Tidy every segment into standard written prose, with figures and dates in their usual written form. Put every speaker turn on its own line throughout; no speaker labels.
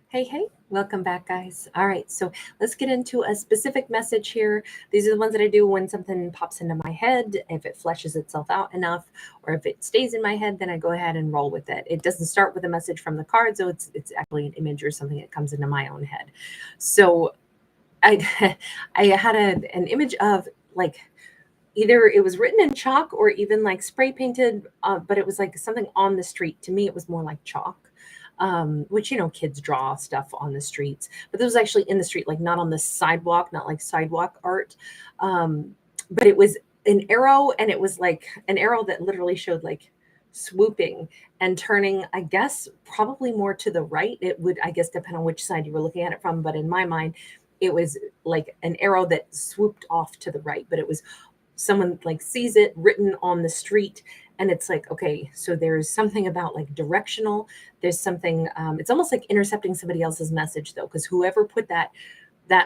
Hey, welcome back, guys. All right, so let's get into a specific message here. These are the ones that I do when something pops into my head. If it fleshes itself out enough, or if it stays in my head, then I go ahead and roll with it. It doesn't start with a message from the cards, so it's actually an image or something that comes into my own head. So I I had an image of like either it was written in chalk or even like spray painted, but it was like something on the street. To me, it was more like chalk, which, kids draw stuff on the streets. But this was actually in the street, like not on the sidewalk, not like sidewalk art. But it was an arrow, and it was like an arrow that literally showed like swooping and turning, I guess, probably more to the right. It would, I guess, depend on which side you were looking at it from. But in my mind, it was like an arrow that swooped off to the right, but it was someone like sees it written on the street, and it's like, okay, so there's something about like directional. There's something, it's almost like intercepting somebody else's message, though, because whoever put that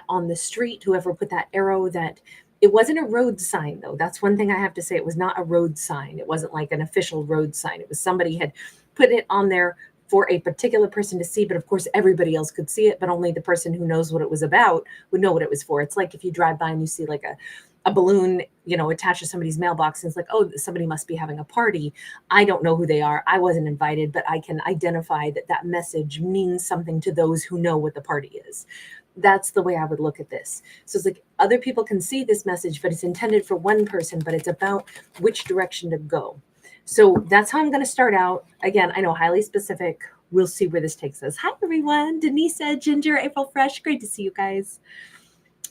on the street, whoever put that arrow, that it wasn't a road sign, though. That's one thing I have to say. It was not a road sign. It wasn't like an official road sign. It was somebody had put it on there for a particular person to see, but of course everybody else could see it, but only the person who knows what it was about would know what it was for. It's like if you drive by and you see like a balloon, attached to somebody's mailbox, and it's like, oh, somebody must be having a party. I don't know who they are. I wasn't invited, but I can identify that message means something to those who know what the party is. That's the way I would look at this. So it's like other people can see this message, but it's intended for one person, but it's about which direction to go. So that's how I'm going to start out. Again, I know, highly specific. We'll see where this takes us. Hi, everyone. Denise, Ginger, April Fresh. Great to see you guys.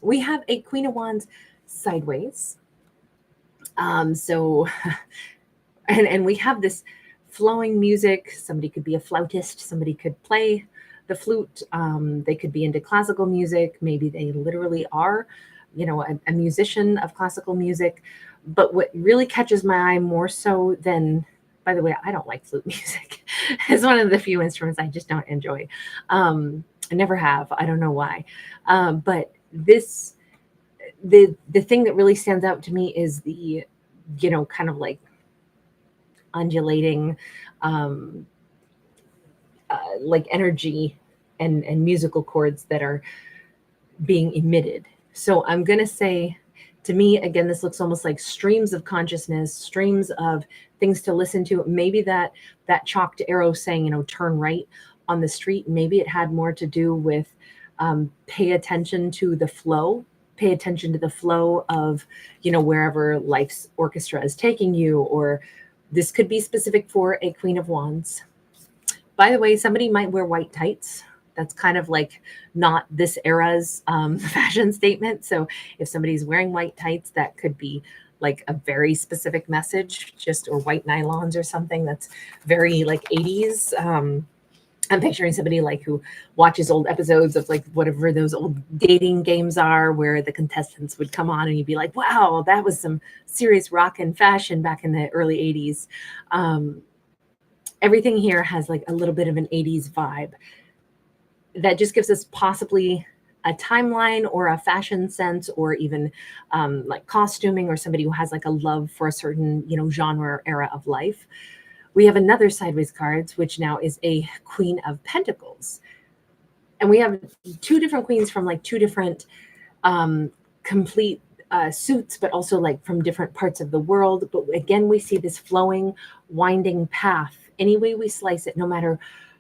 We have a Queen of Wands sideways. So, and we have this flowing music. Somebody could be a flautist. Somebody could play the flute. They could be into classical music. Maybe they literally are, a musician of classical music. But what really catches my eye more so than, by the way, I don't like flute music. It's one of the few instruments I just don't enjoy. I never have. I don't know why. But the thing that really stands out to me is the, kind of like undulating, um, like energy and musical chords that are being emitted. So I'm going to say, to me, again, this looks almost like streams of consciousness, streams of things to listen to. Maybe that chalked arrow saying, turn right on the street, maybe it had more to do with pay attention to the flow. Pay attention to the flow of, wherever life's orchestra is taking you, or this could be specific for a Queen of Wands. By the way, somebody might wear white tights. That's kind of like not this era's fashion statement. So if somebody's wearing white tights, that could be like a very specific message, or white nylons or something that's very like 80s. I'm picturing somebody like who watches old episodes of like whatever those old dating games are, where the contestants would come on and you'd be like, wow, that was some serious rock and fashion back in the early 80s. Everything here has like a little bit of an 80s vibe. That just gives us possibly a timeline or a fashion sense, or even like costuming, or somebody who has like a love for a certain, genre or era of life. We have another sideways cards, which now is a Queen of Pentacles. And we have two different queens from like two different complete suits, but also like from different parts of the world. But again, we see this flowing, winding path. Any way we slice it, no matter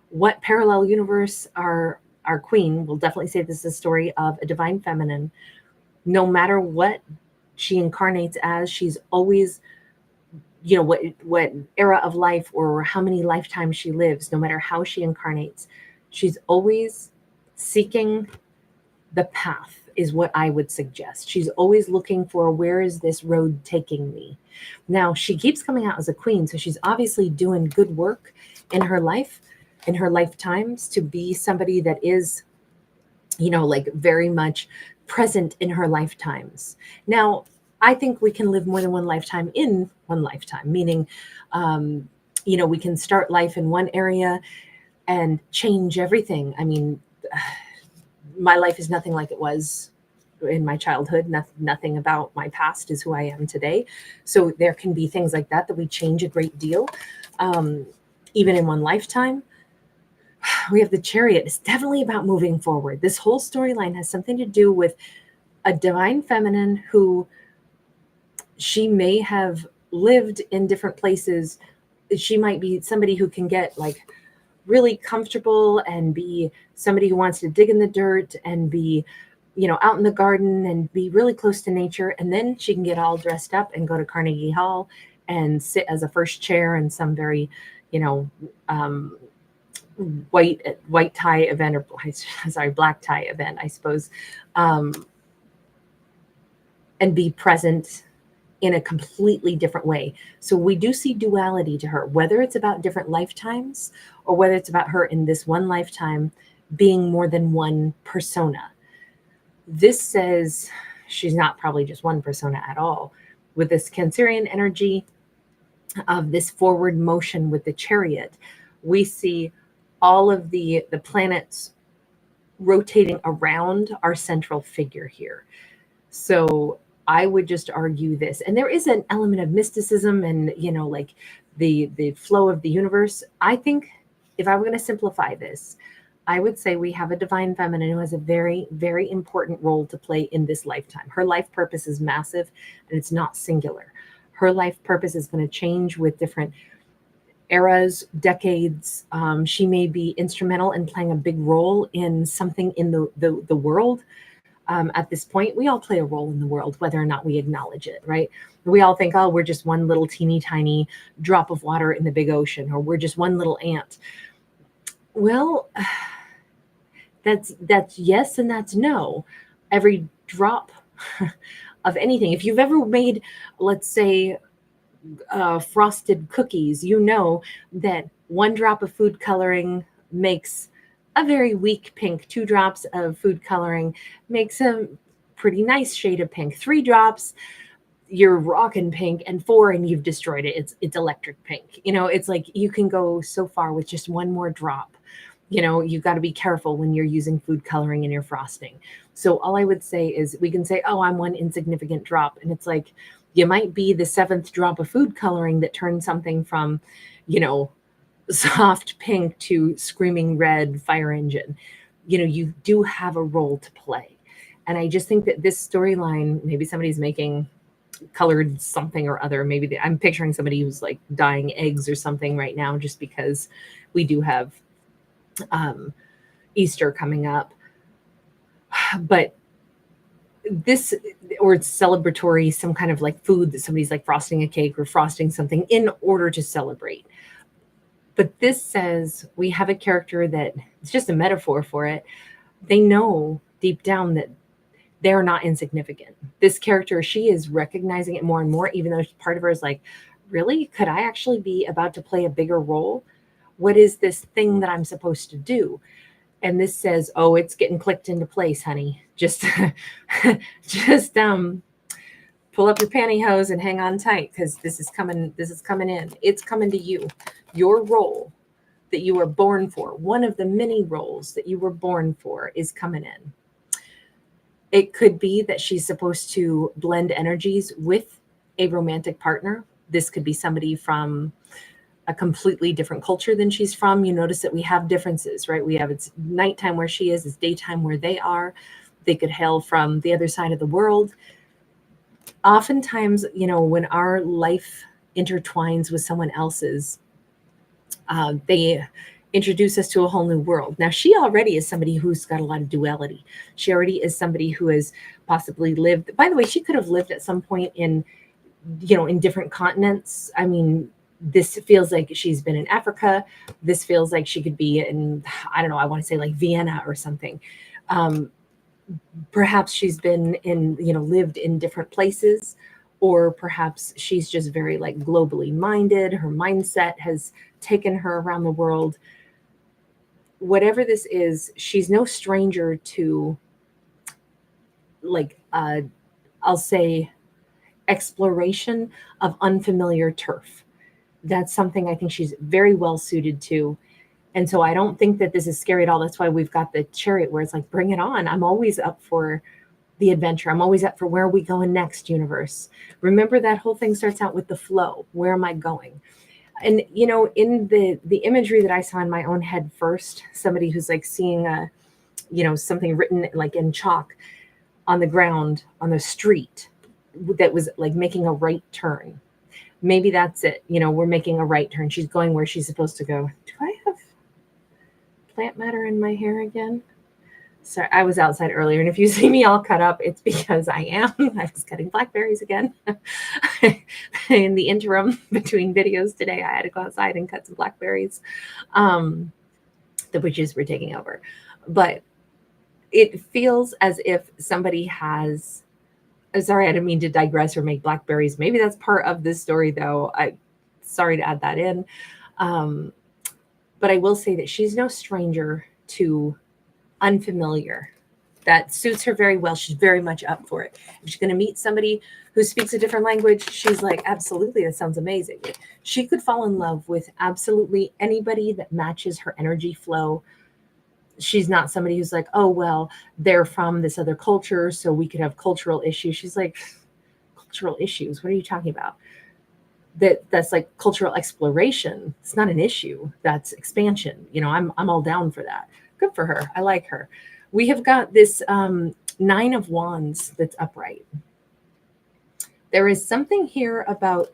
what parallel universe our queen, will definitely say this is a story of a divine feminine. No matter what she incarnates as, she's always, what era of life or how many lifetimes she lives, no matter how she incarnates, she's always seeking the path, is what I would suggest. She's always looking for, where is this road taking me? Now, she keeps coming out as a queen, so she's obviously doing good work in her life, in her lifetimes, to be somebody that is, like very much present in her lifetimes. Now, I think we can live more than one lifetime in one lifetime, meaning, we can start life in one area and change everything. I mean, my life is nothing like it was in my childhood. Nothing about my past is who I am today. So there can be things like that we change a great deal, even in one lifetime. We have the Chariot. It's definitely about moving forward. This whole storyline has something to do with a divine feminine who she may have lived in different places. She might be somebody who can get like really comfortable and be somebody who wants to dig in the dirt and be, out in the garden and be really close to nature. And then she can get all dressed up and go to Carnegie Hall and sit as a first chair in some very, white tie event, or sorry, black tie event, I suppose, and be present in a completely different way. So we do see duality to her, whether it's about different lifetimes or whether it's about her in this one lifetime being more than one persona. This says she's not probably just one persona at all. With this Cancerian energy of this forward motion with the Chariot, we see all of the planets rotating around our central figure here. So I would just argue this, and there is an element of mysticism and, like the flow of the universe. I think if I were going to simplify this, I would say we have a divine feminine who has a very, very important role to play in this lifetime. Her life purpose is massive and it's not singular. Her life purpose is going to change with different eras, decades. She may be instrumental in playing a big role in something in the world. At this point, we all play a role in the world, whether or not we acknowledge it, right? We all think, oh, we're just one little teeny tiny drop of water in the big ocean, or we're just one little ant. Well, that's yes and that's no. Every drop of anything. If you've ever made, let's say, frosted cookies, you know that one drop of food coloring makes a very weak pink. 2 drops of food coloring makes a pretty nice shade of pink. 3 drops, you're rocking pink, and 4 and you've destroyed it. It's electric pink. It's like you can go so far with just one more drop. You've got to be careful when you're using food coloring in your frosting. So all I would say is we can say, oh, I'm one insignificant drop. And it's like, you might be the 7th drop of food coloring that turns something from, soft pink to screaming red fire engine. You do have a role to play. And I just think that this storyline, maybe somebody's making colored something or other. Maybe I'm picturing somebody who's like dyeing eggs or something right now, just because we do have Easter coming up. But this, or it's celebratory, some kind of like food that somebody's like frosting a cake or frosting something in order to celebrate. But this says we have a character that it's just a metaphor for it. They know deep down that they're not insignificant. This character, she is recognizing it more and more, even though part of her is like, really? Could I actually be about to play a bigger role? What is this thing that I'm supposed to do? And this says, oh, it's getting clicked into place, honey. Just pull up your pantyhose and hang on tight, because this is coming in. It's coming to you. Your role that you were born for, one of the many roles that you were born for, is coming in. It could be that she's supposed to blend energies with a romantic partner. This could be somebody from a completely different culture than she's from. You notice that we have differences, right? We have, it's nighttime where she is, it's daytime where they are. They could hail from the other side of the world. Oftentimes, when our life intertwines with someone else's, they introduce us to a whole new world. Now, she already is somebody who's got a lot of duality. She already is somebody who has possibly lived, by the way, she could have lived at some point in different continents. I mean, this feels like she's been in Africa. This feels like she could be in, I don't know, I want to say like Vienna or something. Perhaps she's been in, lived in different places, or perhaps she's just very like globally minded. Her mindset has taken her around the world. Whatever this is, she's no stranger to I'll say exploration of unfamiliar turf. That's something I think she's very well suited to. And so I don't think that this is scary at all. That's why we've got the Chariot, where it's like, bring it on. I'm always up for the adventure. I'm always up for where are we going next, universe. Remember, that whole thing starts out with the flow. Where am I going? And, you know, in the imagery that I saw in my own head first, somebody who's like seeing a, you know, something written like in chalk on the ground on the street that was like making a right turn. Maybe that's it. You know, we're making a right turn. She's going where she's supposed to go. Do I have plant matter in my hair again? Sorry, I was outside earlier, and if you see me all cut up, it's because I am. I was cutting blackberries again. In the interim between videos today, I had to go outside and cut some blackberries. The witches were taking over. But it feels as if somebody has, sorry, I didn't mean to digress or make blackberries. Maybe that's part of this story, though. Sorry to add that in. But I will say that she's no stranger to unfamiliar. That suits her very well. She's very much up for it. If she's going to meet somebody who speaks a different language, she's like, absolutely, that sounds amazing. She could fall in love with absolutely anybody that matches her energy flow. She's not somebody who's like, oh, well, they're from this other culture, so we could have cultural issues. She's like, cultural issues? What are you talking about? That's like cultural exploration. It's not an issue. That's expansion. You know, I'm all down for that. Good for her. I like her. We have got this 9 of Wands that's upright. There is something here about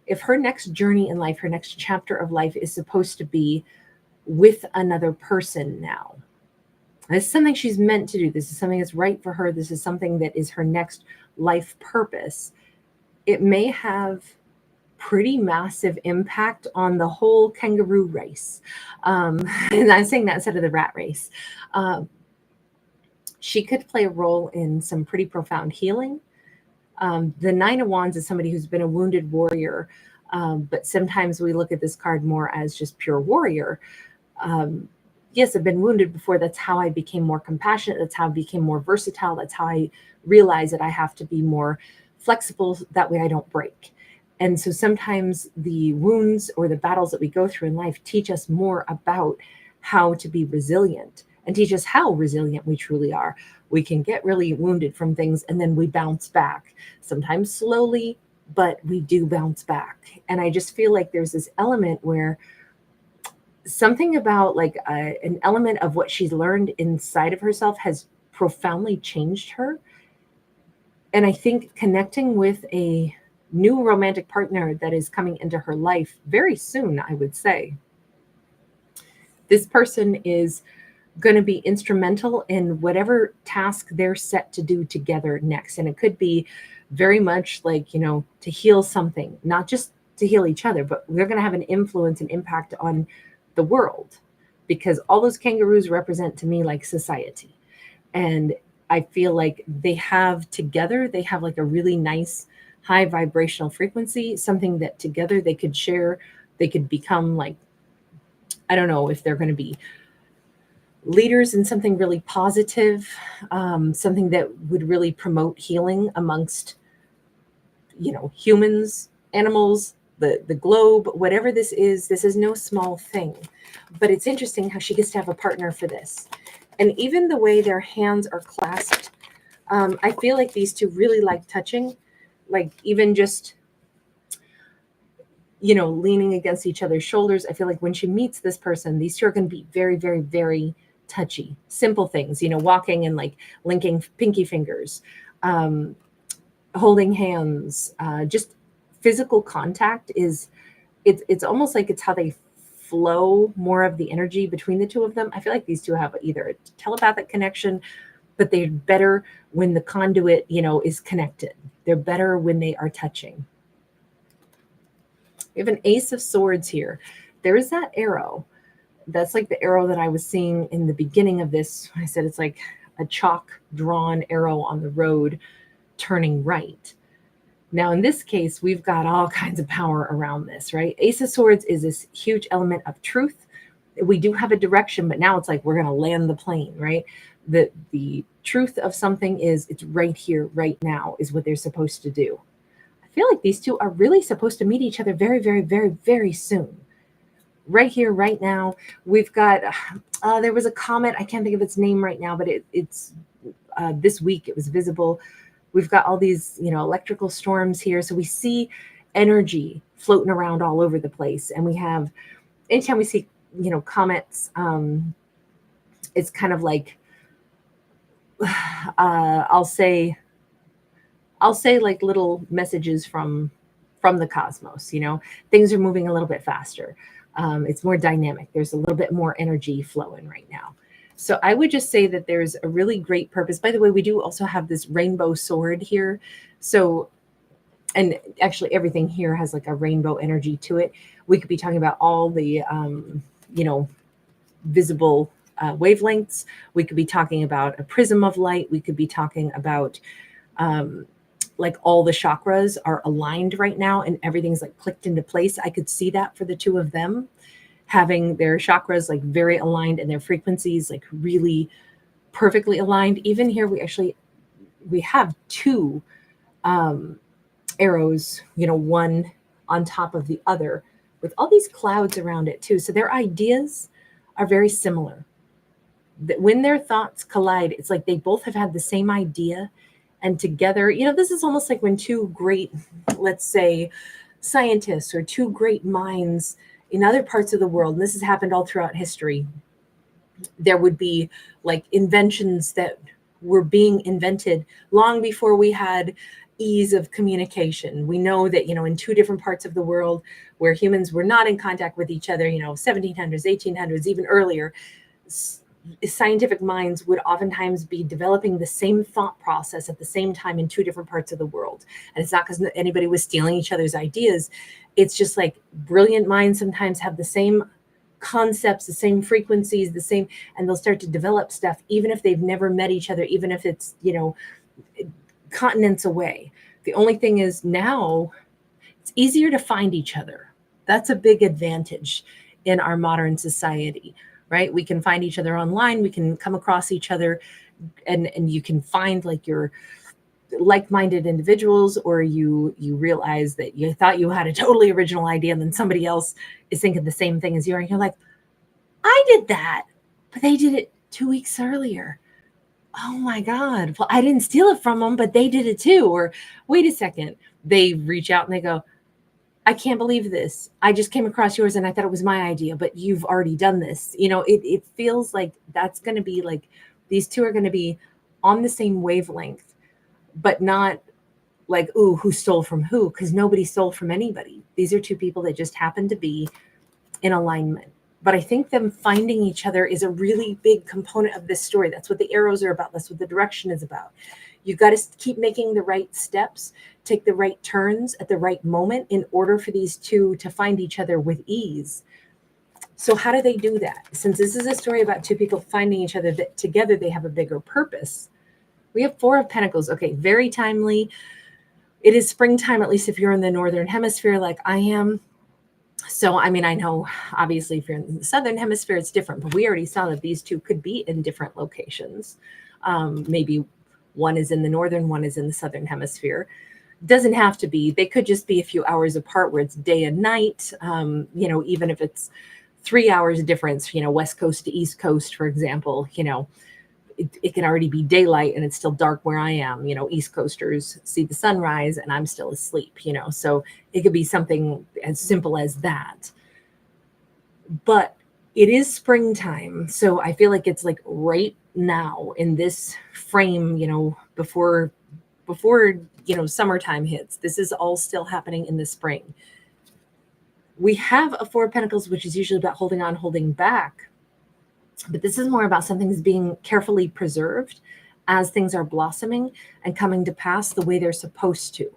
if her next journey in life, her next chapter of life is supposed to be with another person now. This is something she's meant to do. This is something that's right for her. This is something that is her next life purpose. It may have pretty massive impact on the whole kangaroo race. And I'm saying that instead of the rat race. She could play a role in some pretty profound healing. The 9 of Wands is somebody who's been a wounded warrior, but sometimes we look at this card more as just pure warrior. Yes, I've been wounded before. That's how I became more compassionate. That's how I became more versatile. That's how I realized that I have to be more flexible. That way I don't break. And so sometimes the wounds or the battles that we go through in life teach us more about how to be resilient and teach us how resilient we truly are. We can get really wounded from things and then we bounce back, sometimes slowly, but we do bounce back. And I just feel like there's this element where something about like an element of what she's learned inside of herself has profoundly changed her. And I think connecting with a new romantic partner that is coming into her life very soon, I would say. This person is going to be instrumental in whatever task they're set to do together next. And it could be very much like, you know, to heal something, not just to heal each other, but they're going to have an influence and impact on the world, because all those kangaroos represent to me like society. And I feel like they have like a really nice high vibrational frequency, something that together they could share. They could become like, I don't know if they're going to be leaders in something really positive, something that would really promote healing amongst, you know, humans, animals, the globe, whatever this is no small thing. But it's interesting how she gets to have a partner for this. And even the way their hands are clasped, I feel like these two really like touching, like even just, you know, leaning against each other's shoulders. I feel like when she meets this person, these two are going to be very, very, very touchy. Simple things, you know, walking and like linking pinky fingers, holding hands, just physical contact is, it's almost like it's how they flow more of the energy between the two of them. I feel like these two have either a telepathic connection, but they're better when the conduit, you know, is connected. They're better when they are touching. We have an Ace of Swords here. There is that arrow. That's like the arrow that I was seeing in the beginning of this. I said it's like a chalk drawn arrow on the road turning right. Now, in this case, we've got all kinds of power around this, right? Ace of Swords is this huge element of truth. We do have a direction, but now it's like we're going to land the plane, right? The truth of something is it's right here, right now, is what they're supposed to do. I feel like these two are really supposed to meet each other very, very, very, very soon. Right here, right now. We've got, there was a comet, I can't think of its name right now, but it's this week it was visible. We've got all these, you know, electrical storms here. So we see energy floating around all over the place. And we have, anytime we see, comets, it's kind of like, I'll say like little messages from the cosmos. Things are moving a little bit faster. It's more dynamic. There's a little bit more energy flowing right now. So I would just say that there's a really great purpose. By the way, we do also have this rainbow sword here. So, and actually everything here has like a rainbow energy to it. We could be talking about all the, visible wavelengths. We could be talking about a prism of light. We could be talking about, like all the chakras are aligned right now and everything's like clicked into place. I could see that for the two of them, having their chakras like very aligned and their frequencies like really perfectly aligned. Even here, we have two arrows, one on top of the other with all these clouds around it too. So their ideas are very similar. That when their thoughts collide, it's like they both have had the same idea. And together, this is almost like when two great, let's say, scientists or two great minds in other parts of the world, and this has happened all throughout history, there would be like inventions that were being invented long before we had ease of communication. We know that, in two different parts of the world where humans were not in contact with each other, 1700s, 1800s, even earlier, scientific minds would oftentimes be developing the same thought process at the same time in two different parts of the world. And it's not because anybody was stealing each other's ideas. It's just like brilliant minds sometimes have the same concepts, the same frequencies, and they'll start to develop stuff, even if they've never met each other, even if it's, continents away. The only thing is now it's easier to find each other. That's a big advantage in our modern society. Right? We can find each other online. We can come across each other and you can find like your like-minded individuals, or you realize that you thought you had a totally original idea and then somebody else is thinking the same thing as you are. And you're like, I did that, but they did it 2 weeks earlier. Oh my God. Well, I didn't steal it from them, but they did it too. Or wait a second. They reach out and they go, I can't believe this. I just came across yours and I thought it was my idea, but you've already done this. It feels like that's going to be like, these two are going to be on the same wavelength, but not like, ooh, who stole from who? Because nobody stole from anybody. These are two people that just happen to be in alignment. But I think them finding each other is a really big component of this story. That's what the arrows are about. That's what the direction is about. You've got to keep making the right steps, take the right turns at the right moment in order for these two to find each other with ease. So how do they do that? Since this is a story about two people finding each other, that together they have a bigger purpose. We have Four of Pentacles. Okay, very timely. It is springtime, at least if you're in the Northern Hemisphere like I am. So, I know, obviously, if you're in the Southern Hemisphere, it's different. But we already saw that these two could be in different locations. Maybe one is in the Northern, one is in the Southern Hemisphere. Doesn't have to be. They could just be a few hours apart where it's day and night, even if it's 3 hours difference, West Coast to East Coast, for example, it can already be daylight and it's still dark where I am. East Coasters see the sunrise and I'm still asleep, so it could be something as simple as that. But it is springtime. So I feel like it's like right now in this frame, before summertime hits. This is all still happening in the spring. We have a Four of Pentacles, which is usually about holding on, holding back. But this is more about something that's being carefully preserved as things are blossoming and coming to pass the way they're supposed to.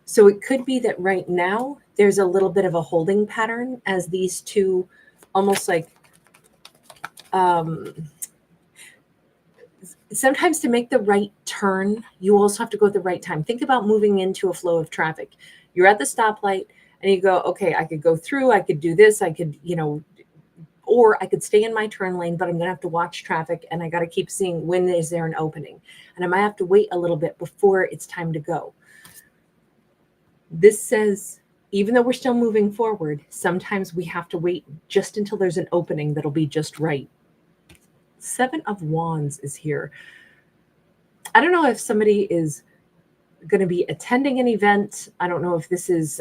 So it could be that right now there's a little bit of a holding pattern as these two almost like sometimes to make the right turn, you also have to go at the right time. Think about moving into a flow of traffic. You're at the stoplight and you go, okay, I could go through, I could do this, I could, or I could stay in my turn lane, but I'm going to have to watch traffic and I got to keep seeing when is there an opening. And I might have to wait a little bit before it's time to go. This says, even though we're still moving forward, sometimes we have to wait just until there's an opening that'll be just right. Seven of Wands is here. I don't know if somebody is going to be attending an event. I don't know if this is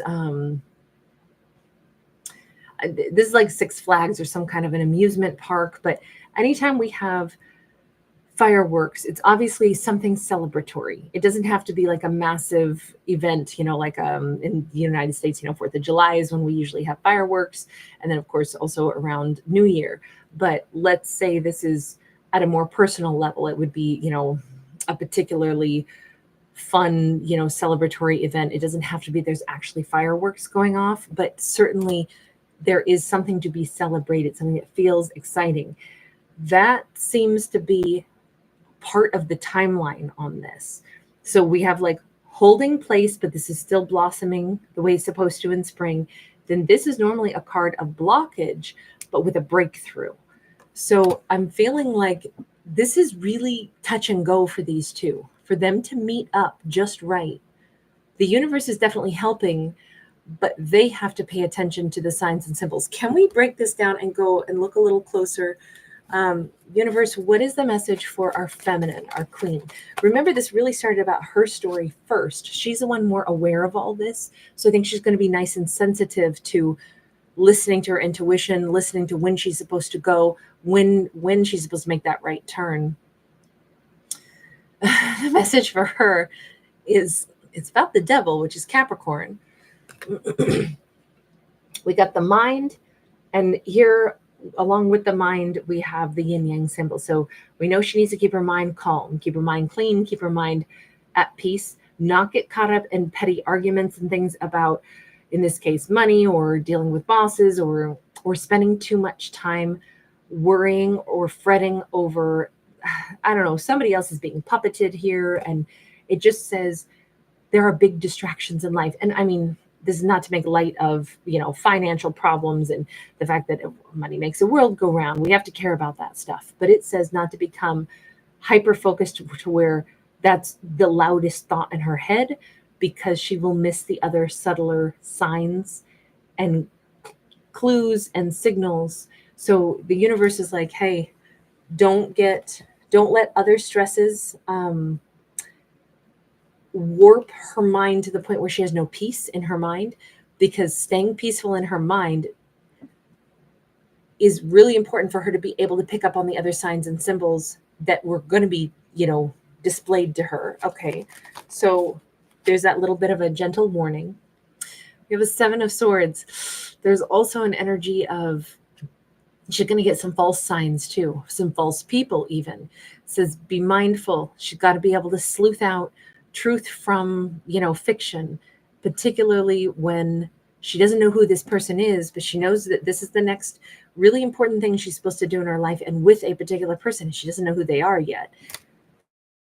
like Six Flags or some kind of an amusement park, but anytime we have fireworks, it's obviously something celebratory. It doesn't have to be like a massive event, like in the United States, 4th of July is when we usually have fireworks. And then of course also around New Year. But let's say this is at a more personal level. It would be, a particularly fun, celebratory event. It doesn't have to be there's actually fireworks going off, but certainly there is something to be celebrated, something that feels exciting. That seems to be part of the timeline on this. So we have like holding place, but this is still blossoming the way it's supposed to in spring. Then this is normally a card of blockage, but with a breakthrough. So I'm feeling like this is really touch and go for these two, for them to meet up just right. The universe is definitely helping, but they have to pay attention to the signs and symbols. Can we break this down and go and look a little closer? Universe, what is the message for our feminine, our queen? Remember, this really started about her story first. She's the one more aware of all this. So I think she's going to be nice and sensitive to listening to her intuition, listening to when she's supposed to go, when she's supposed to make that right turn. The message for her is it's about the devil, which is Capricorn. We got the mind, and here along with the mind, we have the yin yang symbol. So we know she needs to keep her mind calm, keep her mind clean, keep her mind at peace, not get caught up in petty arguments and things about, in this case, money or dealing with bosses or spending too much time worrying or fretting over, I don't know, somebody else is being puppeted here. And it just says there are big distractions in life. And I mean, this is not to make light of, financial problems and the fact that money makes the world go round. We have to care about that stuff. But it says not to become hyper-focused to where that's the loudest thought in her head, because she will miss the other subtler signs and clues and signals. So the universe is like, hey, don't let other stresses warp her mind to the point where she has no peace in her mind, because staying peaceful in her mind is really important for her to be able to pick up on the other signs and symbols that were going to be, displayed to her. Okay. So there's that little bit of a gentle warning. We have a 7 of Swords. There's also an energy of she's going to get some false signs too, some false people even. It says be mindful. She's got to be able to sleuth out truth from, fiction, particularly when she doesn't know who this person is, but she knows that this is the next really important thing she's supposed to do in her life, and with a particular person. She doesn't know who they are yet.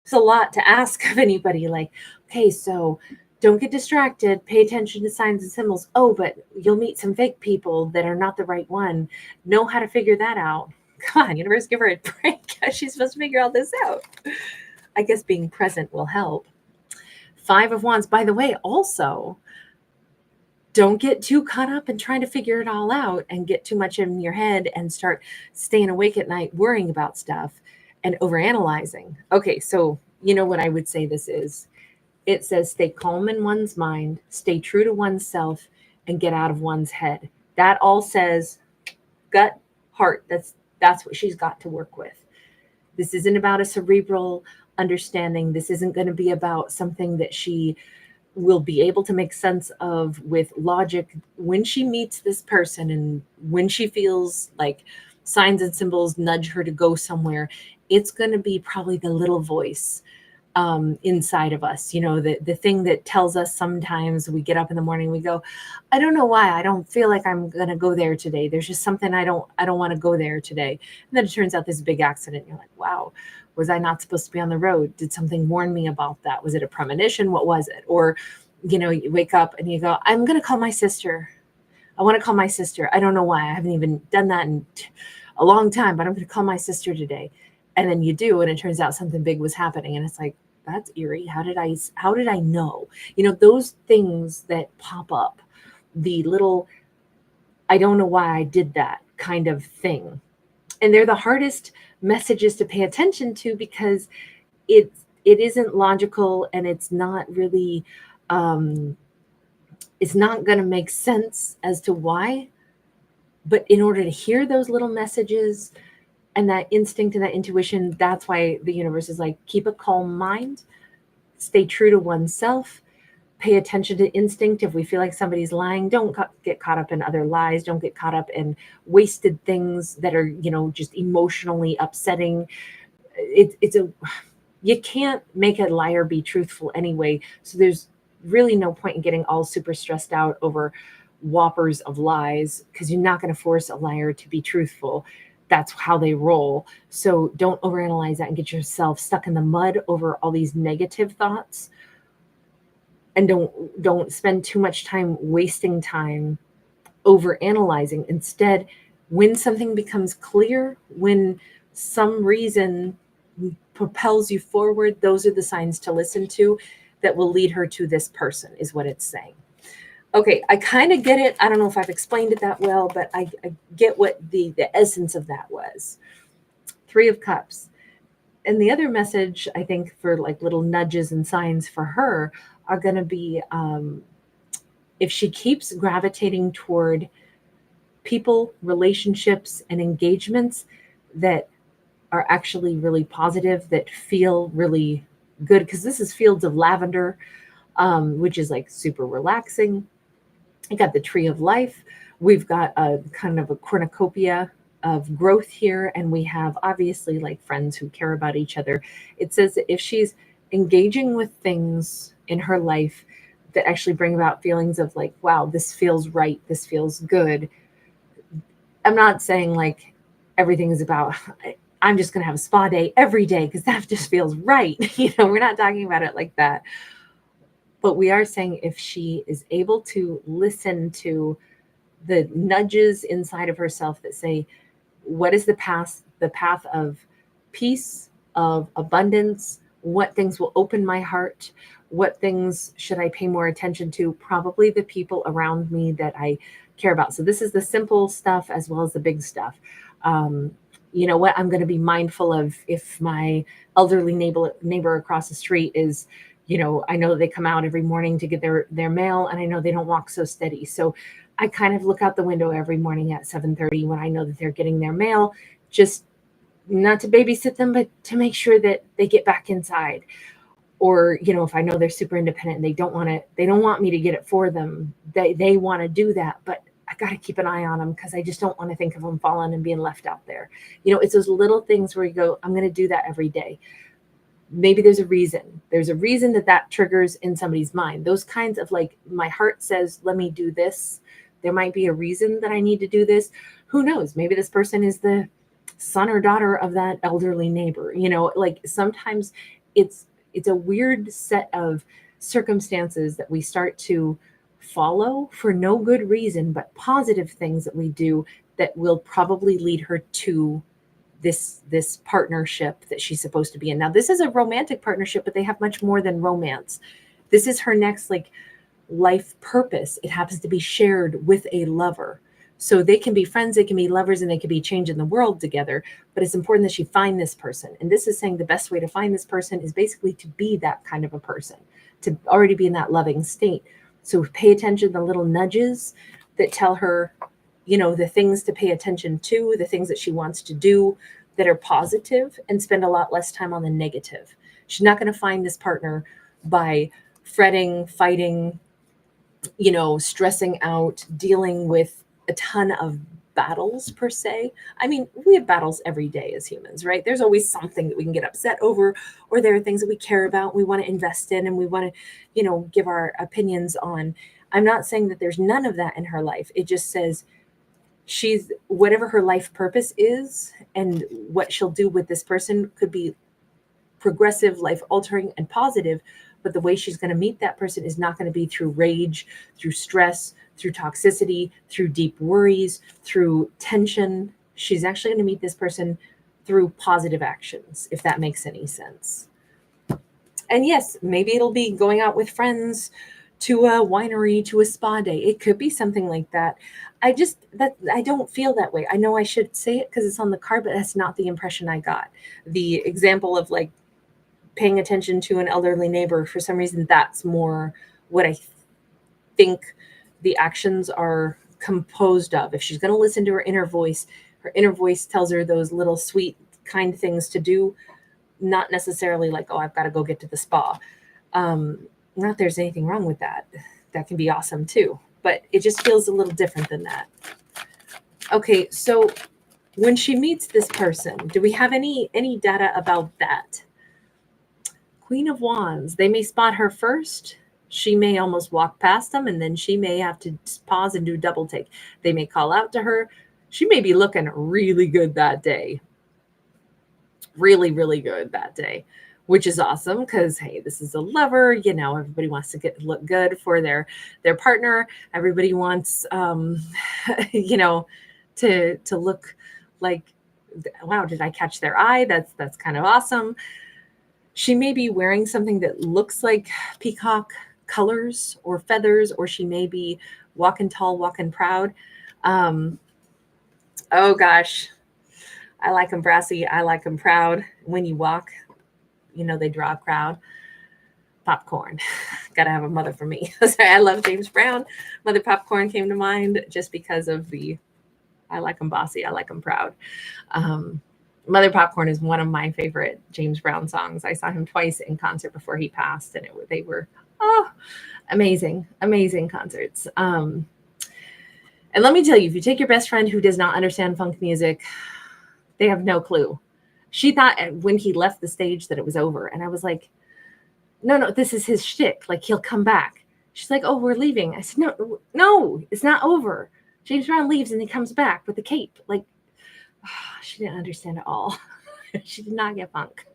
It's a lot to ask of anybody, like, okay, so don't get distracted, pay attention to signs and symbols. Oh, but you'll meet some fake people that are not the right one. Know how to figure that out. Come on, universe, give her a break. She's supposed to figure all this out. I guess being present will help. 5 of Wands, by the way, also, don't get too caught up in trying to figure it all out and get too much in your head and start staying awake at night worrying about stuff and overanalyzing. Okay, so what I would say this is? It says stay calm in one's mind, stay true to oneself, and get out of one's head. That all says gut, heart. That's what she's got to work with. This isn't about a cerebral understanding. This isn't going to be about something that she will be able to make sense of with logic when she meets this person and when she feels like signs and symbols nudge her to go somewhere. It's going to be probably the little voice inside of us, the thing that tells us sometimes we get up in the morning, we go, I don't know why, I don't feel like I'm going to go there today. There's just something I don't want to go there today. And then it turns out this big accident. You're like, wow, was I not supposed to be on the road? Did something warn me about that? Was it a premonition? What was it? Or, you wake up and you go, I'm going to call my sister. I want to call my sister. I don't know why. I haven't even done that in a long time, but I'm going to call my sister today. And then you do, and it turns out something big was happening. And it's like, that's eerie. How did I know? Those things that pop up, the little, I don't know why I did that kind of thing. And they're the hardest messages to pay attention to, because it isn't logical, and it's not really, it's not going to make sense as to why. But in order to hear those little messages and that instinct and that intuition, that's why the universe is like, keep a calm mind, stay true to oneself, pay attention to instinct. If we feel like somebody's lying, don't get caught up in other lies. Don't get caught up in wasted things that are, just emotionally upsetting. You can't make a liar be truthful anyway. So there's really no point in getting all super stressed out over whoppers of lies, because you're not going to force a liar to be truthful. That's how they roll. So don't overanalyze that and get yourself stuck in the mud over all these negative thoughts. And don't spend too much time wasting time over analyzing. Instead, when something becomes clear, when some reason propels you forward, those are the signs to listen to that will lead her to this person, is what it's saying. Okay, I kind of get it. I don't know if I've explained it that well, but I get what the essence of that was. 3 of Cups. And the other message, I think, for like little nudges and signs for her are going to be, if she keeps gravitating toward people, relationships, and engagements that are actually really positive, that feel really good, because this is Fields of Lavender, which is like super relaxing. I got the Tree of Life. We've got a kind of a cornucopia of growth here, and we have obviously like friends who care about each other. It says that if she's engaging with things in her life that actually bring about feelings of like, wow, this feels right, this feels good. I'm not saying like everything is about, I'm just going to have a spa day every day because that just feels right. We're not talking about it like that. But we are saying if she is able to listen to the nudges inside of herself that say, what is the path of peace, of abundance? What things will open my heart? What things should I pay more attention to? Probably the people around me that I care about. So this is the simple stuff as well as the big stuff. You know what? I'm going to be mindful of if my elderly neighbor across the street is, I know they come out every morning to get their mail, and I know they don't walk so steady. So I kind of look out the window every morning at 7:30 when I know that they're getting their mail, just not to babysit them, but to make sure that they get back inside. Or, if I know they're super independent and they don't want me to get it for them, they want to do that, but I got to keep an eye on them because I just don't want to think of them falling and being left out there. It's those little things where you go, I'm going to do that every day. Maybe there's a reason that triggers in somebody's mind. Those kinds of like, my heart says, let me do this. There might be a reason that I need to do this. Who knows? Maybe this person is the son or daughter of that elderly neighbor. Like sometimes it's a weird set of circumstances that we start to follow for no good reason, but positive things that we do that will probably lead her to this partnership that she's supposed to be in. Now, this is a romantic partnership, but they have much more than romance. This is her next life purpose. It happens to be shared with a lover. So they can be friends, they can be lovers, and they can be changing the world together. But it's important that she find this person. And this is saying the best way to find this person is basically to be that kind of a person, to already be in that loving state. So pay attention to the little nudges that tell her, the things to pay attention to, the things that she wants to do that are positive, and spend a lot less time on the negative. She's not going to find this partner by fretting, fighting, stressing out, dealing with a ton of battles per se. I mean, we have battles every day as humans, right? There's always something that we can get upset over, or there are things that we care about, we want to invest in, and we want to, give our opinions on. I'm not saying that there's none of that in her life. It just says she's, whatever her life purpose is and what she'll do with this person could be progressive, life altering, and positive. But the way she's going to meet that person is not going to be through rage, through stress, through toxicity, through deep worries, through tension. She's actually going to meet this person through positive actions, if that makes any sense. And yes, maybe it'll be going out with friends to a winery, to a spa day. It could be something like that. I don't feel that way. I know I should say it because it's on the card, but that's not the impression I got. The example of paying attention to an elderly neighbor. For some reason, that's more what I think the actions are composed of. If she's going to listen to her inner voice tells her those little sweet, kind things to do, not necessarily like, oh, I've got to go get to the spa. Not there's anything wrong with that. That can be awesome too, but it just feels a little different than that. Okay, so when she meets this person, do we have any data about that? Queen of Wands, they may spot her first. She may almost walk past them, and then she may have to pause and do double take. They may call out to her. She may be looking really good that day. Really, really good that day, which is awesome because, hey, this is a lover. You know, everybody wants to look good for their partner. Everybody wants, you know, to look like, wow, did I catch their eye? That's kind of awesome. She may be wearing something that looks like peacock colors or feathers, or she may be walking tall, walking proud. Oh gosh, I like them brassy. I like them proud. When you walk, you know, they draw a crowd. Popcorn. Got to have a mother for me. Sorry, I love James Brown. Mother Popcorn came to mind just because of I like them bossy. I like them proud. Mother Popcorn is one of my favorite James Brown songs. I saw him twice in concert before he passed, and they were amazing, amazing concerts. And let me tell you, if you take your best friend who does not understand funk music, they have no clue. She thought when he left the stage that it was over, and I was like, no, this is his shtick. Like, he'll come back. She's like, oh, we're leaving. I said, no, it's not over. James Brown leaves and he comes back with the cape. Like, she didn't understand at all. She did not get funk.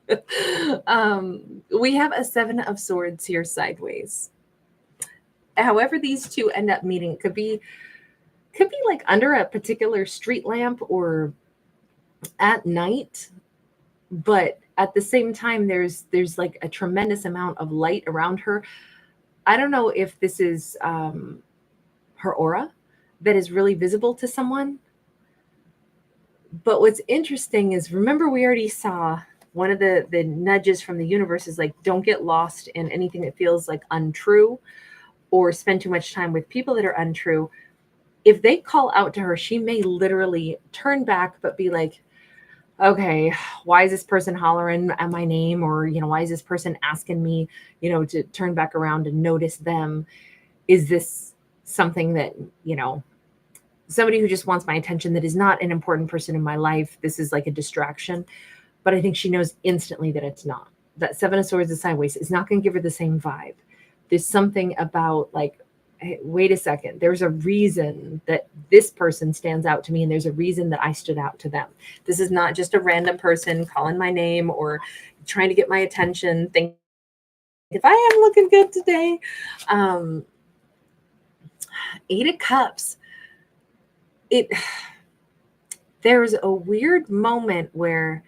We have a 7 of Swords here sideways. However these two end up meeting, could be like under a particular street lamp or at night, but at the same time there's like a tremendous amount of light around her. I don't know if this is her aura that is really visible to someone. But what's interesting is, remember, we already saw one of the nudges from the universe is like, don't get lost in anything that feels like untrue or spend too much time with people that are untrue. If they call out to her, she may literally turn back, but be like, okay, why is this person hollering at my name? Or, you know, why is this person asking me, you know, to turn back around and notice them? Is this something that, you know, somebody who just wants my attention that is not an important person in my life? This is like a distraction. But I think she knows instantly that it's not. That 7 of Swords is sideways is not going to give her the same vibe. There's something about like, hey, wait a second. There's a reason that this person stands out to me, and there's a reason that I stood out to them. This is not just a random person calling my name or trying to get my attention, thinking if I am looking good today. 8 of Cups. There's a weird moment where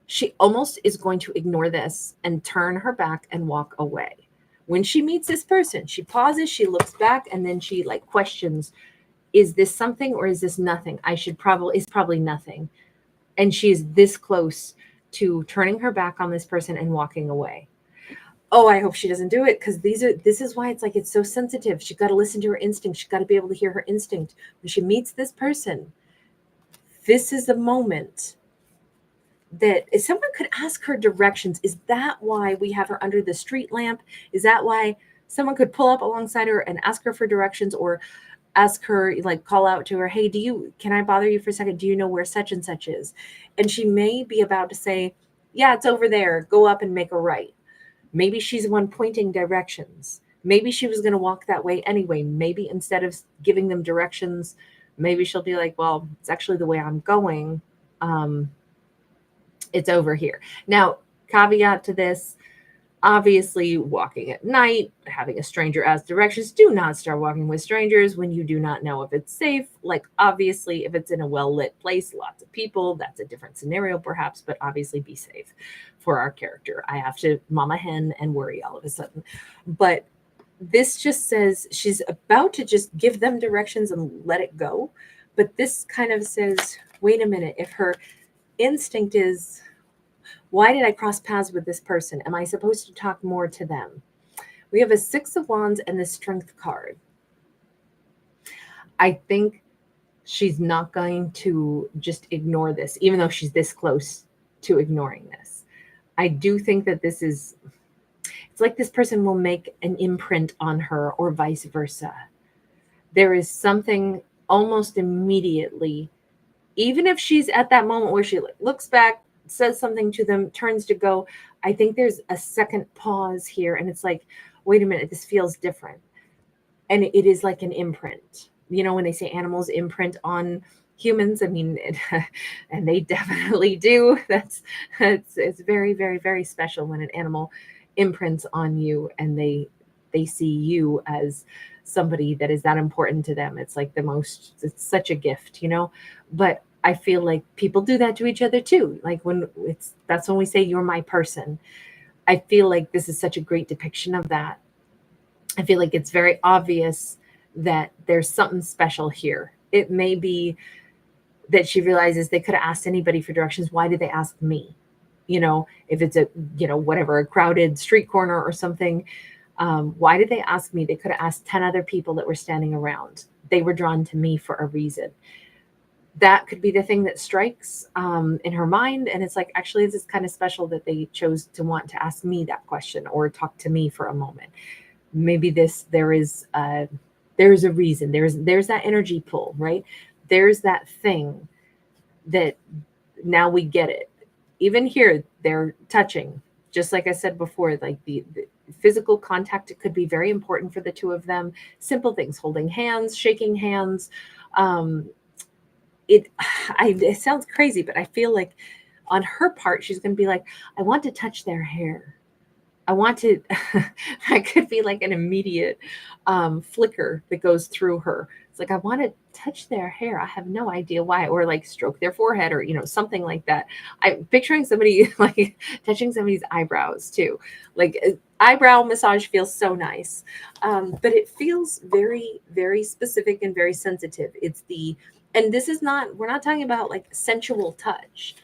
she almost is going to ignore this and turn her back and walk away. When she meets this person, she pauses, she looks back, and then she like questions, is this something or is this nothing? It's probably nothing. And she is this close to turning her back on this person and walking away. Oh, I hope she doesn't do it, because this is why it's like, it's so sensitive. She's got to listen to her instinct. She's got to be able to hear her instinct. When she meets this person, this is the moment that if someone could ask her directions, is that why we have her under the street lamp? Is that why someone could pull up alongside her and ask her for directions, or ask her, like call out to her, hey, can I bother you for a second? Do you know where such and such is? And she may be about to say, yeah, it's over there. Go up and make a right. Maybe she's the one pointing directions. Maybe she was going to walk that way anyway. Maybe instead of giving them directions, maybe she'll be like, well, it's actually the way I'm going. It's over here. Now, caveat to this, obviously walking at night, having a stranger ask directions, do not start walking with strangers when you do not know if it's safe. Like, obviously, if it's in a well-lit place, lots of people, that's a different scenario perhaps, but obviously be safe for our character. I have to mama hen and worry all of a sudden. But this just says she's about to just give them directions and let it go. But this kind of says, wait a minute, if her instinct is, Why did I cross paths with this person? Am I supposed to talk more to them? We have a Six of Wands and the Strength card. I think she's not going to just ignore this, even though she's this close to ignoring this. I do think that this is, it's like this person will make an imprint on her or vice versa. There is something almost immediately, even if she's at that moment where she looks back, says something to them, turns to go, I think there's a second pause here. And it's like, wait a minute, this feels different. And it is like an imprint. You know, when they say animals imprint on humans, I mean, and they definitely do. It's very, very, very special when an animal imprints on you and they see you as somebody that is that important to them. It's like it's such a gift, you know. But I feel like people do that to each other too. Like that's when we say you're my person. I feel like this is such a great depiction of that. I feel like it's very obvious that there's something special here. It may be that she realizes they could have asked anybody for directions. Why did they ask me? You know, if it's a crowded street corner or something, why did they ask me? They could have asked 10 other people that were standing around. They were drawn to me for a reason. That could be the thing that strikes in her mind. And it's like, actually, this is kind of special that they chose to want to ask me that question or talk to me for a moment. Maybe there is a reason. There's that energy pull, right? There's that thing that now we get it. Even here, they're touching. Just like I said before, like the physical contact, it could be very important for the two of them. Simple things, holding hands, shaking hands. It sounds crazy, but I feel like on her part, she's going to be like, I want to touch their hair. I want to, that could be like an immediate flicker that goes through her. It's like, I want to touch their hair. I have no idea why, or like stroke their forehead or, something like that. I'm picturing somebody like touching somebody's eyebrows too. Like eyebrow massage feels so nice. But it feels very, very specific and very sensitive. And this is we're not talking about like sensual touch.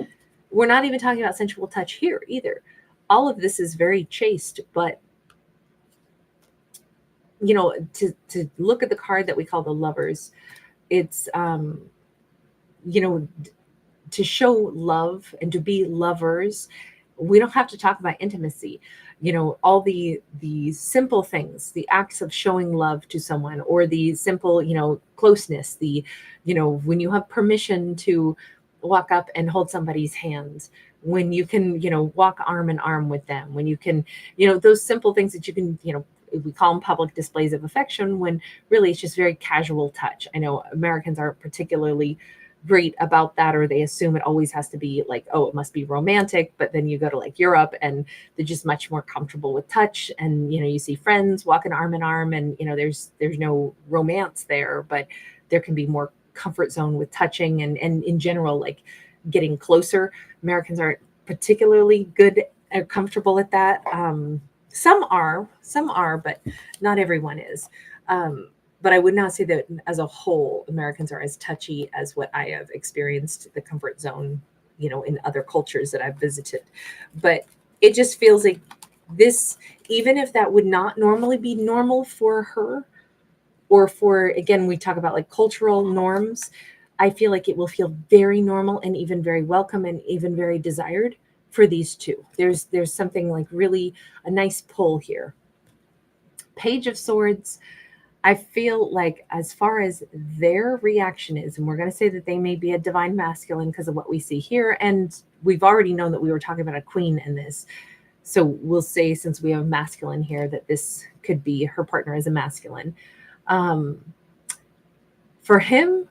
We're not even talking about sensual touch here either. All of this is very chaste, but to look at the card that we call the Lovers, it's to show love and to be lovers. We don't have to talk about intimacy. All the simple things, the acts of showing love to someone, or the simple, closeness, when you have permission to walk up and hold somebody's hand, when you can, walk arm in arm with them, when you can, those simple things that you can, we call them public displays of affection, when really it's just very casual touch. I know Americans aren't particularly great about that, or they assume it always has to be like, oh, it must be romantic. But then you go to like Europe and they're just much more comfortable with touch. And, you see friends walking arm in arm and, there's no romance there, but there can be more comfort zone with touching and in general, like getting closer. Americans aren't particularly good or comfortable at that. Some are, but not everyone is. But I would not say that as a whole, Americans are as touchy as what I have experienced the comfort zone, in other cultures that I've visited. But it just feels like this, even if that would not normally be normal for her, or for, again, we talk about like cultural norms, I feel like it will feel very normal and even very welcome and even very desired for these two. There's something like really a nice pull here. Page of Swords, I feel like as far as their reaction is, and we're going to say that they may be a divine masculine because of what we see here. And we've already known that we were talking about a queen in this. So we'll say, since we have masculine here, that this could be her partner as a masculine. For him,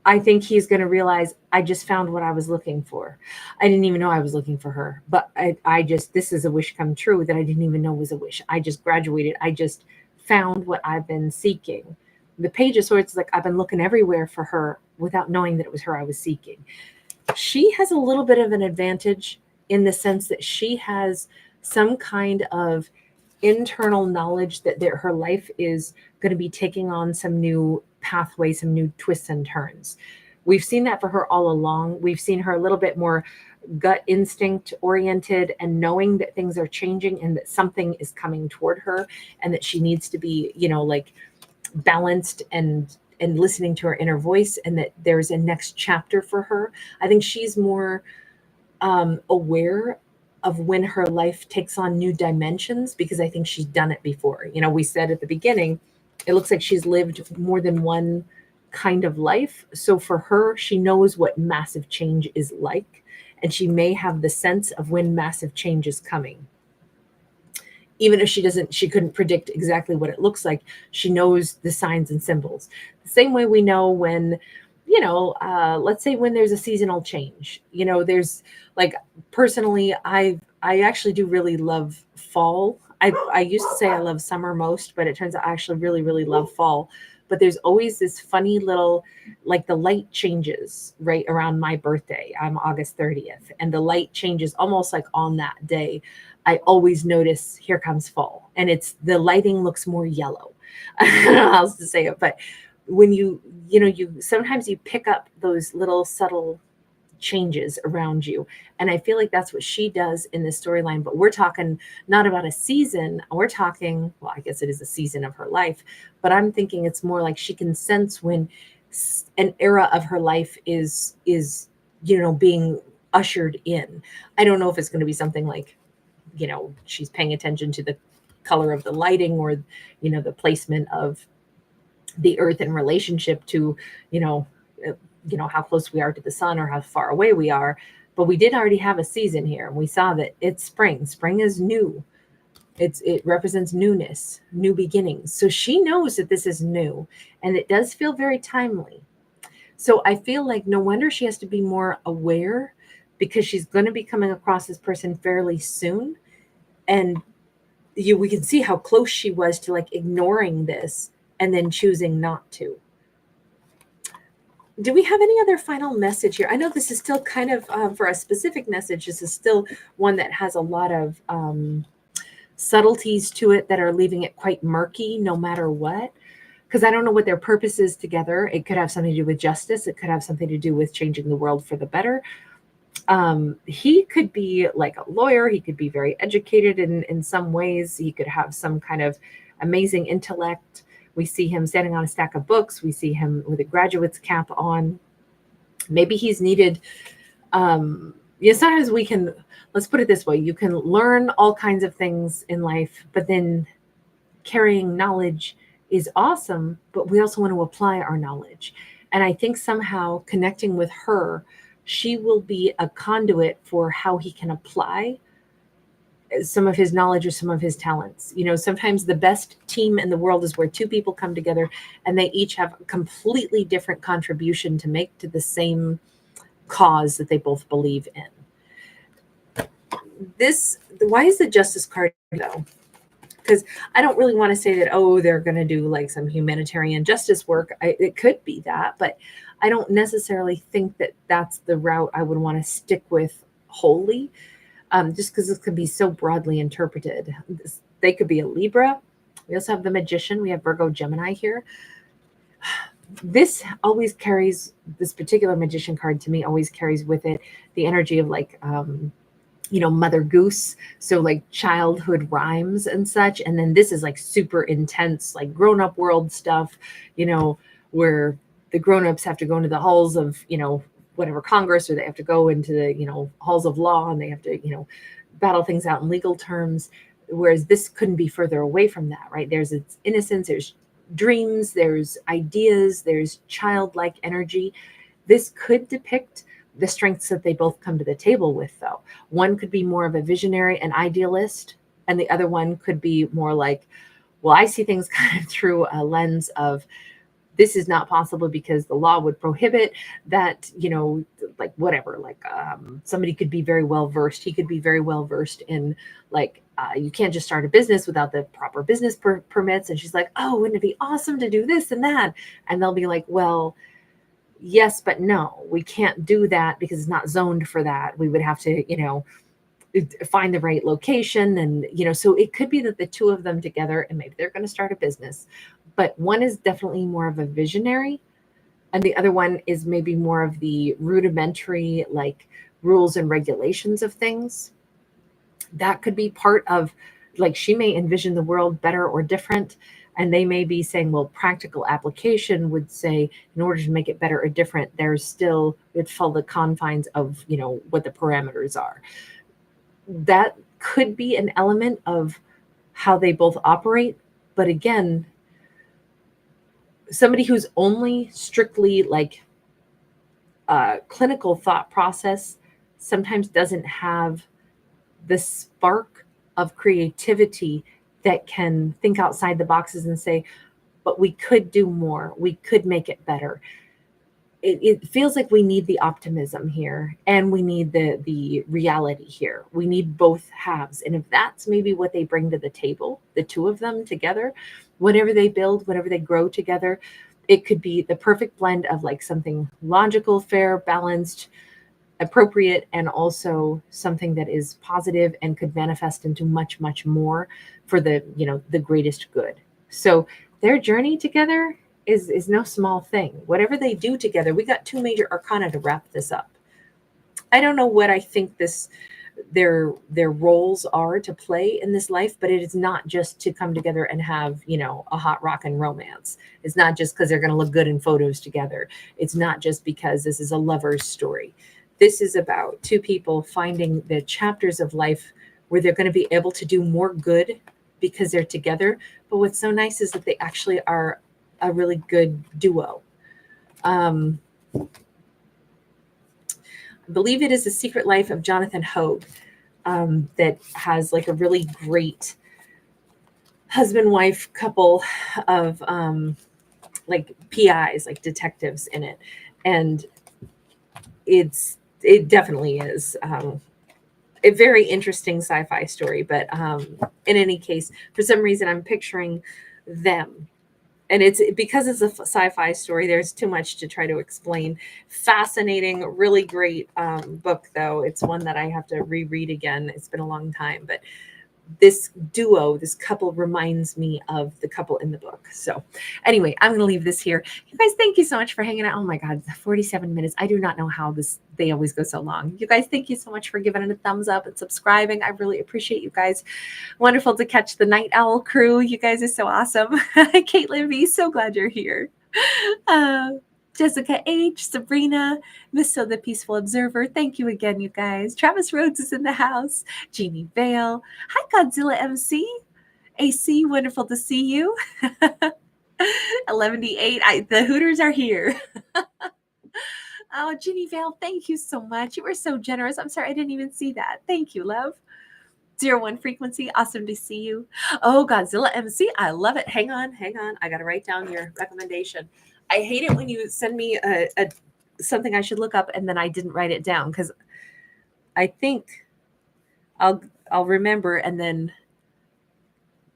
I think he's going to realize, I just found what I was looking for. I didn't even know I was looking for her, but this is a wish come true that I didn't even know was a wish. I just graduated. I just found what I've been seeking. The Page of Swords is like, I've been looking everywhere for her without knowing that it was her I was seeking. She has a little bit of an advantage in the sense that she has some kind of internal knowledge that her life is going to be taking on some new pathways, some new twists and turns. We've seen that for her all along. We've seen her a little bit more gut instinct oriented and knowing that things are changing and that something is coming toward her and that she needs to be, like balanced and listening to her inner voice, and that there's a next chapter for her. I think she's more aware of when her life takes on new dimensions, because I think she's done it before. We said at the beginning, it looks like she's lived more than one kind of life. So for her, she knows what massive change is like, and she may have the sense of when massive change is coming. Even if she couldn't predict exactly what it looks like, she knows the signs and symbols. The same way we know when, let's say when there's a seasonal change, there's like, personally, I actually do really love fall. I used to say I love summer most, but it turns out I actually really, really love fall. But there's always this funny little, like the light changes right around my birthday. I'm August 30th, and the light changes almost like on that day. I always notice here comes fall, and the lighting looks more yellow. I don't know how else to say it, but when you sometimes you pick up those little subtle changes around you. And I feel like that's what she does in this storyline. But we're talking not about a season. We're talking, well, I guess it is a season of her life, but I'm thinking it's more like she can sense when an era of her life is being ushered in. I don't know if it's going to be something like, she's paying attention to the color of the lighting, or, the placement of the earth in relationship to, how close we are to the sun or how far away we are. But we did already have a season here, and we saw that it's spring. Spring is new. It represents newness, new beginnings. So she knows that this is new, and it does feel very timely. So I feel like no wonder she has to be more aware, because she's going to be coming across this person fairly soon. And we can see how close she was to like ignoring this and then choosing not to. Do we have any other final message here? I know this is still kind of, for a specific message, this is still one that has a lot of subtleties to it that are leaving it quite murky no matter what. Because I don't know what their purpose is together. It could have something to do with justice. It could have something to do with changing the world for the better. He could be like a lawyer. He could be very educated in some ways. He could have some kind of amazing intellect. We see him standing on a stack of books. We see him with a graduate's cap on. Maybe he's needed. Sometimes let's put it this way. You can learn all kinds of things in life, but then carrying knowledge is awesome, but we also want to apply our knowledge. And I think somehow connecting with her, she will be a conduit for how he can apply some of his knowledge or some of his talents. Sometimes the best team in the world is where two people come together and they each have a completely different contribution to make to the same cause that they both believe in. Why is the Justice card though? Because I don't really want to say that, they're going to do like some humanitarian justice work. It could be that, but I don't necessarily think that that's the route I would want to stick with wholly. Just because this could be so broadly interpreted. They could be a Libra. We also have the Magician. We have Virgo, Gemini here. This particular Magician card to me always carries with it the energy of like, Mother Goose. So like childhood rhymes and such. And then this is like super intense, like grown-up world stuff, where the grown-ups have to go into the halls of, whatever Congress, or they have to go into the, halls of law, and they have to, battle things out in legal terms. Whereas this couldn't be further away from that, right? There's its innocence, there's dreams, there's ideas, there's childlike energy. This could depict the strengths that they both come to the table with, though. One could be more of a visionary and idealist, and the other one could be more like, well, I see things kind of through a lens of, this is not possible because the law would prohibit that, like whatever, like somebody could be very well versed. He could be very well versed in like, you can't just start a business without the proper business permits. And she's like, wouldn't it be awesome to do this and that? And they'll be like, well, yes, but no, we can't do that because it's not zoned for that. We would have to, find the right location. And, so it could be that the two of them together, and maybe they're going to start a business, but one is definitely more of a visionary, and the other one is maybe more of the rudimentary, like rules and regulations of things. That could be part of, like, she may envision the world better or different, and they may be saying, well, practical application would say, in order to make it better or different, there's still, it follow the confines of, you know, what the parameters are. That could be an element of how they both operate. But again, somebody who's only strictly like clinical thought process sometimes doesn't have the spark of creativity that can think outside the boxes and say, but we could do more, we could make it better. It feels like we need the optimism here, and we need the reality here. We need both halves. And if that's maybe what they bring to the table, the two of them together, whatever they build, whatever they grow together, it could be the perfect blend of like something logical, fair, balanced, appropriate, and also something that is positive and could manifest into much, much more for the, you know, the greatest good. So their journey together is no small thing. Whatever they do together, we got two major arcana to wrap this up. I don't know what I think their roles are to play in this life, but it is not just to come together and have, you know, a hot rock and romance. It's not just because they're going to look good in photos together. It's not just because this is a lover's story. This is about two people finding the chapters of life where they're going to be able to do more good because they're together. But what's so nice is that they actually are a really good duo. I believe it is The Secret Life of Jonathan Hogue, that has like a really great husband-wife couple of like PIs, like detectives in it. And it definitely is a very interesting sci-fi story. But in any case, for some reason, I'm picturing them. And it's because it's a sci-fi story, there's too much to try to explain. Fascinating, really great book, though. It's one that I have to reread again. It's been a long time. But this duo, this couple, reminds me of the couple in the book. So anyway, I'm going to leave this here. You guys, thank you so much for hanging out. Oh my God, 47 minutes. I do not know how they always go so long. You guys, thank you so much for giving it a thumbs up and subscribing. I really appreciate you guys. Wonderful to catch the Night Owl crew. You guys are so awesome. Caitlin V, so glad you're here. Jessica H, Sabrina, Miss So the Peaceful Observer. Thank you again, you guys. Travis Rhodes is in the house. Jeannie Vale. Hi, Godzilla MC. AC, wonderful to see you. 11D8. The Hooters are here. Oh, Jeannie Vale, thank you so much. You were so generous. I'm sorry, I didn't even see that. Thank you, love. 01 frequency. Awesome to see you. Oh, Godzilla MC. I love it. Hang on. I got to write down your recommendation. I hate it when you send me a something I should look up and then I didn't write it down, because I think I'll remember and then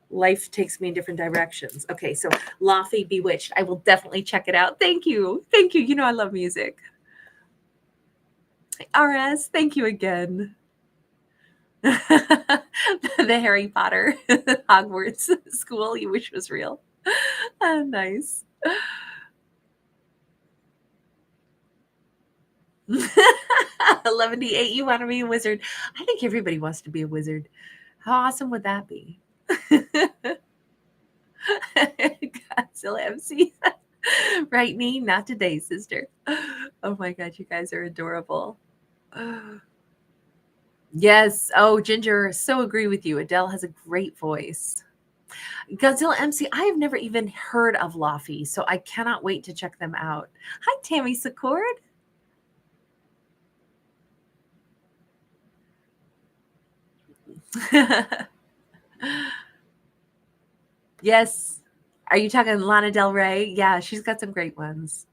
life takes me in different directions. Okay, so Laffy Bewitched. I will definitely check it out. Thank you. You know I love music. RS, thank you again. The Harry Potter Hogwarts school you wish was real. Nice. 11D8, you want to be a wizard? I think everybody wants to be a wizard. How awesome would that be? Godzilla MC. Right, Nee? Not today, sister. Oh my God, you guys are adorable. Yes. Oh, Ginger, so agree with you. Adele has a great voice. Godzilla MC, I have never even heard of Laffy, so I cannot wait to check them out. Hi, Tammy Secord. Yes. Are you talking Lana Del Rey? Yeah, she's got some great ones.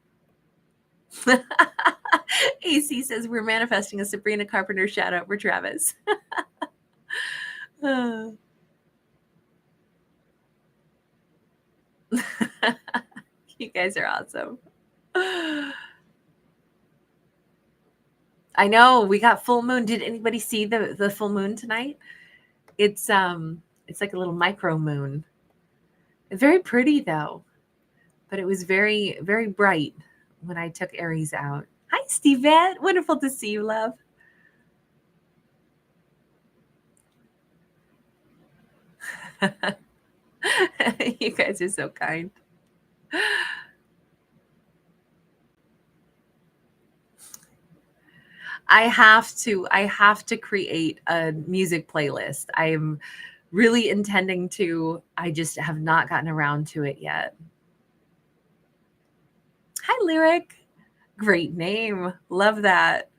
AC says we're manifesting a Sabrina Carpenter shout out for Travis. You guys are awesome. I know we got full moon. Did anybody see the full moon tonight? It's like a little micro moon. Very pretty though, but it was very, very bright when I took Aries out. Hi, Stevette. Wonderful to see you, love. You guys are so kind. I have to create a music playlist. I'm really intending to. I just have not gotten around to it yet. Hi, Lyric. Great name. Love that.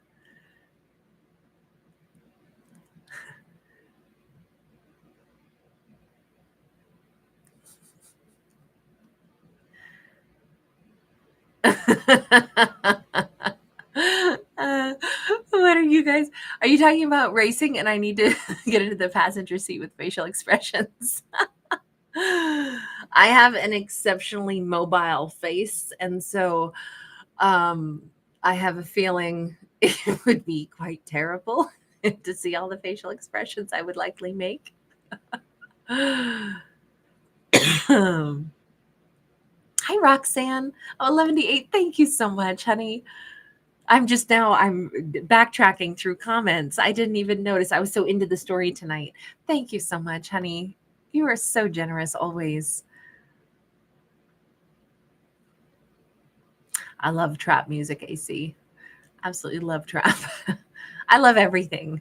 What are you guys? Are you talking about racing and I need to get into the passenger seat with facial expressions? I have an exceptionally mobile face, and so I have a feeling it would be quite terrible to see all the facial expressions I would likely make. Hi, Roxanne. Oh, 11 Thank you so much, honey. I'm backtracking through comments. I didn't even notice. I was so into the story tonight. Thank you so much, honey. You are so generous always. I love trap music, AC. Absolutely love trap. I love everything.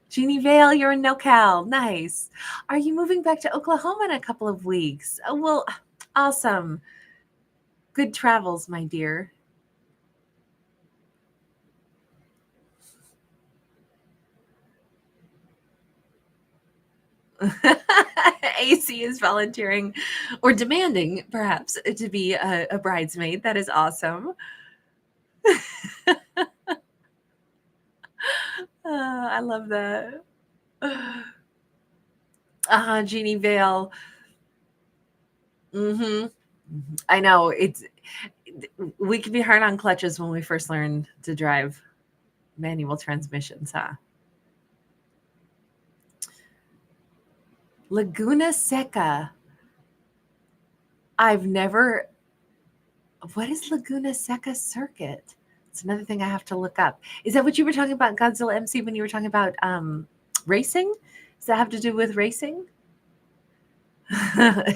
Jeannie Vale, you're in NoCal. Nice. Are you moving back to Oklahoma in a couple of weeks? Oh, well, awesome. Good travels, my dear. AC is volunteering or demanding, perhaps, to be a bridesmaid. That is awesome. I love that. Jeannie Vale. Hmm. I know we can be hard on clutches when we first learn to drive manual transmissions, huh? Laguna Seca. I've never. What is Laguna Seca Circuit? It's another thing I have to look up. Is that what you were talking about, Godzilla MC, when you were talking about racing? Does that have to do with racing?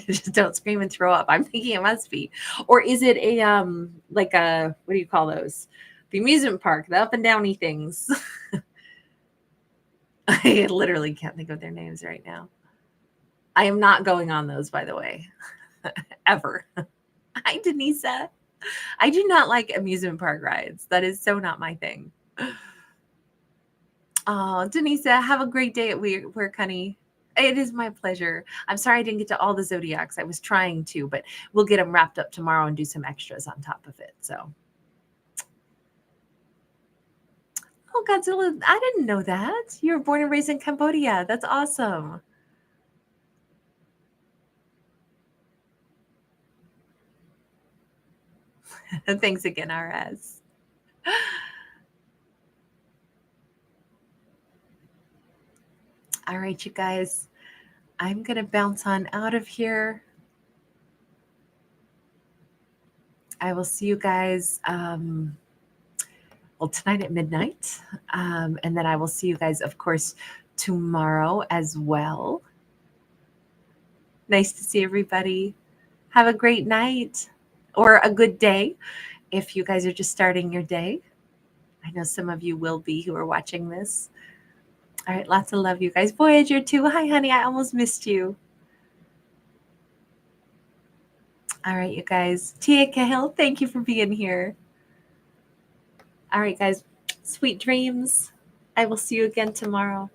Just don't scream and throw up. I'm thinking it must be. Or is it a like a, what do you call those? The amusement park, the up and downy things. I literally can't think of their names right now. I am not going on those, by the way. Ever. Hi, Denisa. I do not like amusement park rides. That is so not my thing. Oh, Denisa, have a great day at Work, honey. It is my pleasure. I'm sorry I didn't get to all the zodiacs. I was trying to, but we'll get them wrapped up tomorrow and do some extras on top of it. So, oh, Godzilla, I didn't know that. You were born and raised in Cambodia. That's awesome. Thanks again, RS. All right, you guys. I'm going to bounce on out of here. I will see you guys tonight at midnight. And then I will see you guys, of course, tomorrow as well. Nice to see everybody. Have a great night or a good day if you guys are just starting your day. I know some of you will be who are watching this. All right, lots of love, you guys. Voyager 2. Hi, honey. I almost missed you. All right, you guys. Tia Cahill, thank you for being here. All right, guys. Sweet dreams. I will see you again tomorrow.